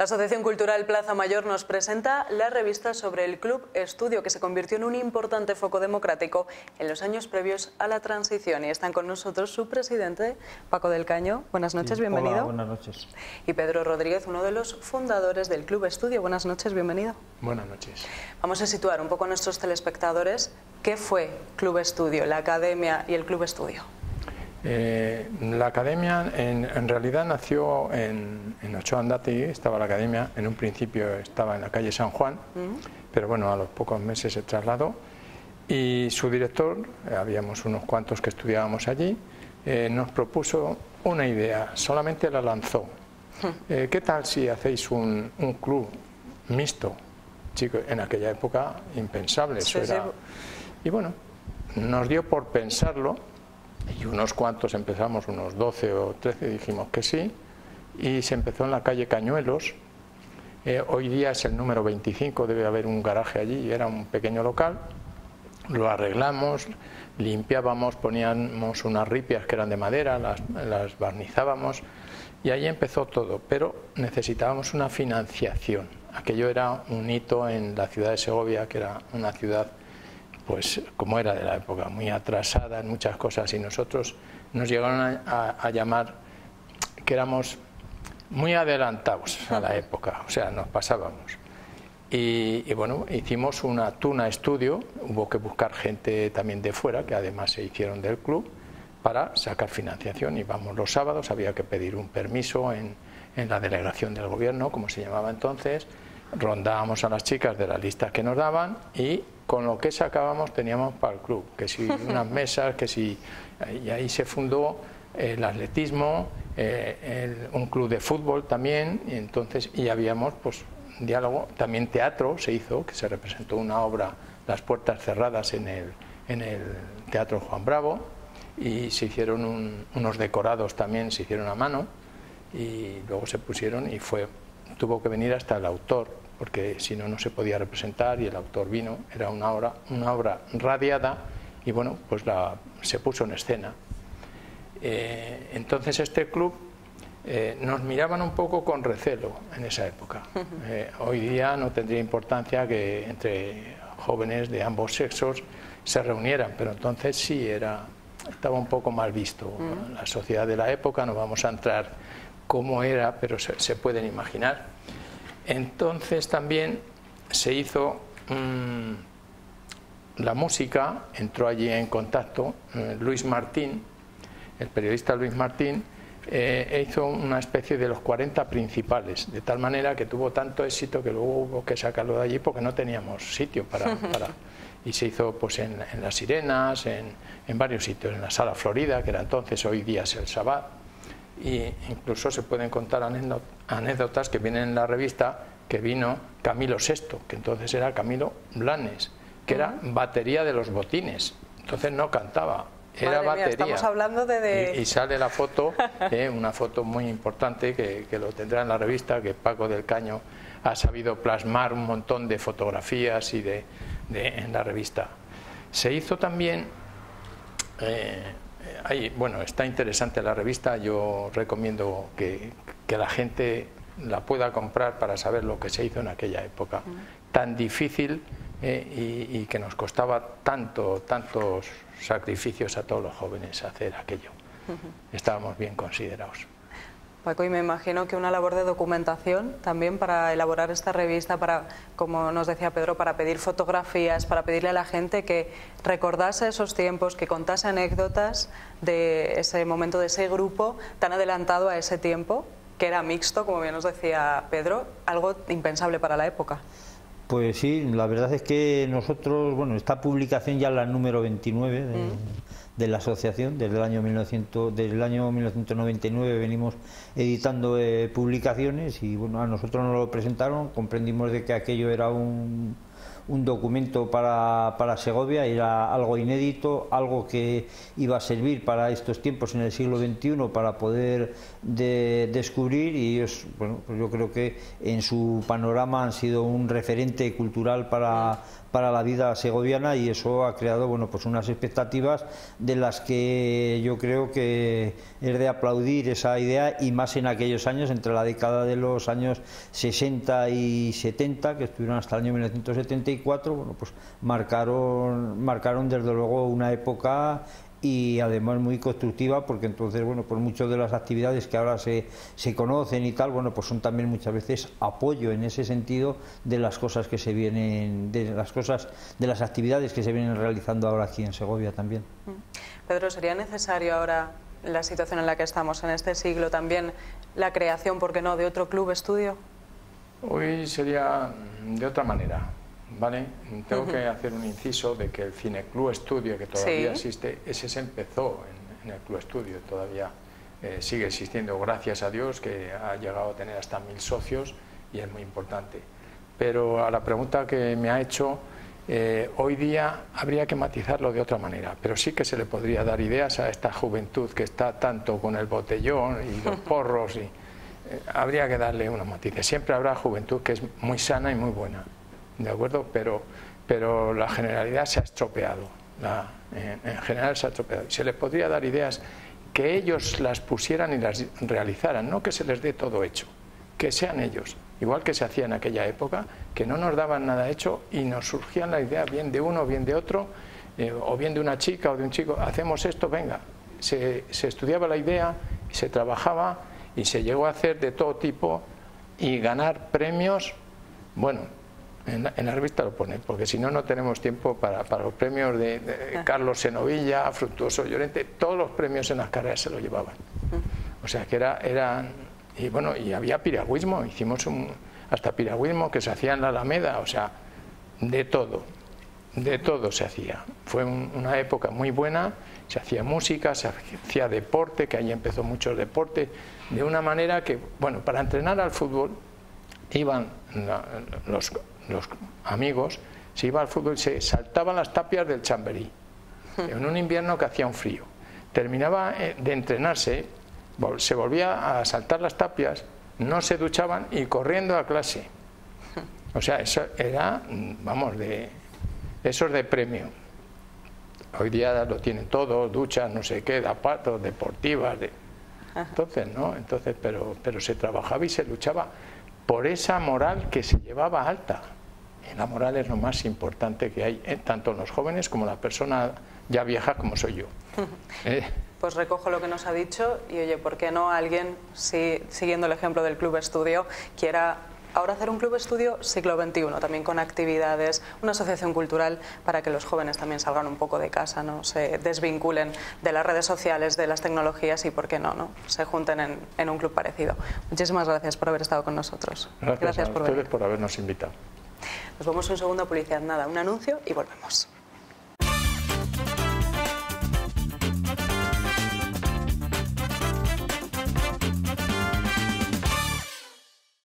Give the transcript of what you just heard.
La Asociación Cultural Plaza Mayor nos presenta la revista sobre el Club Estudio, que se convirtió en un importante foco democrático en los años previos a la transición. Y están con nosotros su presidente, Paco del Caño. Buenas noches, sí, bienvenido. Hola, buenas noches. Y Pedro Rodríguez, uno de los fundadores del Club Estudio. Buenas noches, bienvenido. Buenas noches. Vamos a situar un poco a nuestros telespectadores. ¿Qué fue Club Estudio, la Academia y el Club Estudio? La academia en realidad nació en Ochoa Andategui, estaba la academia, en un principio estaba en la calle San Juan, pero bueno, a los pocos meses se trasladó y su director, habíamos unos cuantos que estudiábamos allí, nos propuso una idea, solamente la lanzó. ¿Qué tal si hacéis un club mixto? Chicos, en aquella época impensable, eso era. Y bueno, nos dio por pensarlo. Y unos cuantos empezamos, unos 12 o 13, dijimos que sí, y se empezó en la calle Cañuelos. Hoy día es el número 25, debe haber un garaje allí, era un pequeño local. Lo arreglamos, limpiábamos, poníamos unas ripias que eran de madera, las barnizábamos, y ahí empezó todo, pero necesitábamos una financiación. Aquello era un hito en la ciudad de Segovia, que era una ciudad, pues como era de la época, muy atrasada en muchas cosas, y nosotros nos llegaron a llamar que éramos muy adelantados a la época, o sea, nos pasábamos. Y bueno, hicimos una Tuna Estudio, hubo que buscar gente también de fuera, que además se hicieron del club, para sacar financiación. Íbamos los sábados, había que pedir un permiso en la delegación del gobierno, como se llamaba entonces, rondábamos a las chicas de las listas que nos daban y con lo que sacábamos teníamos para el club, que si unas mesas, que si... Y ahí se fundó el atletismo, un club de fútbol también, y entonces, y habíamos pues diálogo, también teatro se hizo, que se representó una obra, Las puertas cerradas, en el Teatro Juan Bravo, y se hicieron unos decorados también, se hicieron a mano, y luego se pusieron y tuvo que venir hasta el autor, porque si no, no se podía representar, y el autor vino, era una obra radiada, y bueno, pues se puso en escena. Entonces este club nos miraban un poco con recelo en esa época. Hoy día no tendría importancia que entre jóvenes de ambos sexos se reunieran, pero entonces sí estaba un poco mal visto. La sociedad de la época, no vamos a entrar cómo era, pero se pueden imaginar. Entonces también se hizo la música, entró allí en contacto Luis Martín, el periodista Luis Martín, hizo una especie de los 40 principales, de tal manera que tuvo tanto éxito que luego hubo que sacarlo de allí porque no teníamos sitio para y se hizo pues en Las Sirenas, en varios sitios, en la Sala Florida, que era entonces, hoy día es el Sabat. Y incluso se pueden contar anécdotas que vienen en la revista, que vino Camilo VI, que entonces era Camilo Blanes, que era batería de los Botines, entonces no cantaba, era batería. Estamos hablando y sale la foto, una foto muy importante que lo tendrá en la revista, que Paco del Caño ha sabido plasmar un montón de fotografías y en la revista. Se hizo también... bueno, está interesante la revista, yo recomiendo que la gente la pueda comprar para saber lo que se hizo en aquella época tan difícil y que nos costaba tantos sacrificios a todos los jóvenes hacer aquello. Estábamos bien considerados. Paco, y me imagino que una labor de documentación también para elaborar esta revista, para, como nos decía Pedro, para pedir fotografías, para pedirle a la gente que recordase esos tiempos, que contase anécdotas de ese momento, de ese grupo tan adelantado a ese tiempo, que era mixto, como bien nos decía Pedro, algo impensable para la época. Pues sí, la verdad es que nosotros, bueno, esta publicación ya es la número 29 de la asociación, desde el año 1999 venimos editando publicaciones, y bueno, a nosotros nos lo presentaron, comprendimos de que aquello era un documento para Segovia, era algo inédito, algo que iba a servir para estos tiempos en el siglo XXI para poder descubrir, y ellos, bueno, pues yo creo que en su panorama han sido un referente cultural para la vida segoviana, y eso ha creado, bueno, pues unas expectativas de las que yo creo que es de aplaudir esa idea, y más en aquellos años, entre la década de los años 60 y 70, que estuvieron hasta el año 1974, bueno, pues marcaron desde luego una época, y además muy constructiva, porque entonces, bueno, pues muchas de las actividades que ahora se conocen y tal, bueno, pues son también muchas veces apoyo en ese sentido de las cosas que se vienen, de las actividades que se vienen realizando ahora aquí en Segovia también. Pedro, ¿sería necesario ahora, en la situación en la que estamos en este siglo, también la creación, por qué no, de otro club estudio? Hoy sería de otra manera. ¿Vale? Tengo que hacer un inciso de que el Cineclub Estudio, que todavía existe, ese se empezó en el Club Estudio, todavía sigue existiendo, gracias a Dios, que ha llegado a tener hasta 1000 socios, y es muy importante. Pero a la pregunta que me ha hecho, hoy día habría que matizarlo de otra manera, pero sí que se le podría dar ideas a esta juventud que está tanto con el botellón y los porros, y habría que darle unos matices. Siempre habrá juventud que es muy sana y muy buena, ¿de acuerdo? Pero la generalidad se ha estropeado, en general se ha estropeado. Se les podría dar ideas que ellos las pusieran y las realizaran, no que se les dé todo hecho, que sean ellos, igual que se hacía en aquella época, que no nos daban nada hecho y nos surgían la idea bien de uno, bien de otro, o bien de una chica o de un chico, hacemos esto, venga. Se estudiaba la idea, se trabajaba y se llegó a hacer de todo tipo y ganar premios, bueno. En la revista lo pone, porque si no, no tenemos tiempo para los premios de Carlos Senovilla, Fructuoso Llorente, todos los premios en las carreras se lo llevaban. O sea que eran, y bueno, y había piragüismo, hicimos hasta piragüismo que se hacía en la Alameda, o sea, de todo se hacía. Fue una época muy buena, se hacía música, se hacía deporte, que ahí empezó mucho el deporte, de una manera que, bueno, para entrenar al fútbol iban los amigos, se iba al fútbol y se saltaban las tapias del Chamberí en un invierno que hacía un frío. Terminaba de entrenarse, se volvía a saltar las tapias, no se duchaban y corriendo a clase. O sea, eso era, vamos, eso es de premio. Hoy día lo tienen todo, duchas, no sé qué, zapatos, deportivas. Entonces, ¿no? Entonces, pero se trabajaba y se luchaba por esa moral que se llevaba alta. Y la moral es lo más importante que hay, tanto en los jóvenes como en la persona ya vieja como soy yo. Pues recojo lo que nos ha dicho y, oye, ¿por qué no alguien, siguiendo el ejemplo del Club Estudio, quiera ahora hacer un Club Estudio siglo XXI, también con actividades, una asociación cultural para que los jóvenes también salgan un poco de casa, ¿no? Se desvinculen de las redes sociales, de las tecnologías y, ¿por qué no, se junten en un club parecido? Muchísimas gracias por haber estado con nosotros. Gracias a ustedes por habernos invitado. Nos vamos un segundo a publicidad, nada, un anuncio y volvemos.